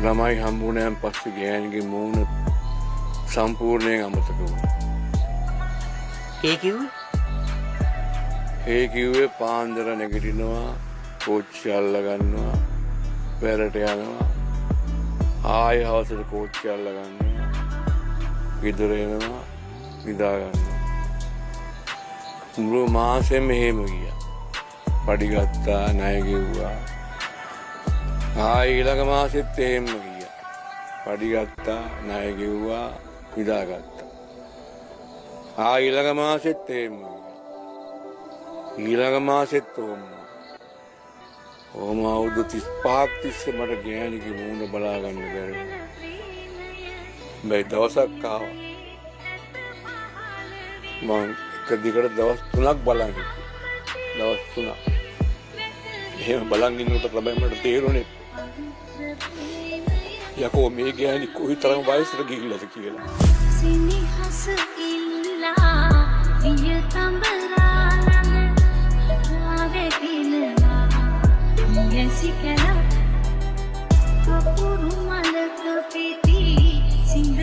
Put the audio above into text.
ළමයි හම්බුනෑන් පස්සේ ගෑණිගේ මූණ සම්පූර්ණයෙන් අමතක වුණා. ඒ කිව්වේ පාන්දර නැගිටිනවා, කෝච්චිය අල්ල ගන්නවා, වැරට යනවා, ආයෙ හවසට කෝච්චිය අල්ල ගන්නවා, ගෙදර එනවා, නිදා ගන්නවා. මුළු මාසෙම එහෙම ගියා. පඩි ගත්තා, ණය ගෙව්වා. ආයෙ ඊළඟ මාසෙත් එහෙම ගියා. පඩි ගත්තා, ණය ගෙව්වා, නිදාගත්තා. ආයෙ ඊළඟ මාසෙත් එහෙම ගියා. ඊළඟ මාසෙත් ඕම. ඕම අවුරුදු 35ක් තිස්සේ මට ගෑණිගේ මූණ බලා ගන්න බැරි වුණා. මේ දවසක් ආවා. මං එක දිගට දවස් 3ක් බලන් හිටියා. දවස් 3ක්. එහෙම බලන් ඉන්නකොට තමයි මට තේරුනේ යකෝ මේ ගෑණි කොයිතරම් වයසට ගිහිල්ලාද කියලා. සිනිහස ඉල්ලා විය තඹරාලන රාවෙකිනවා යසිකලා කපුරු මලක පිටි සිංහ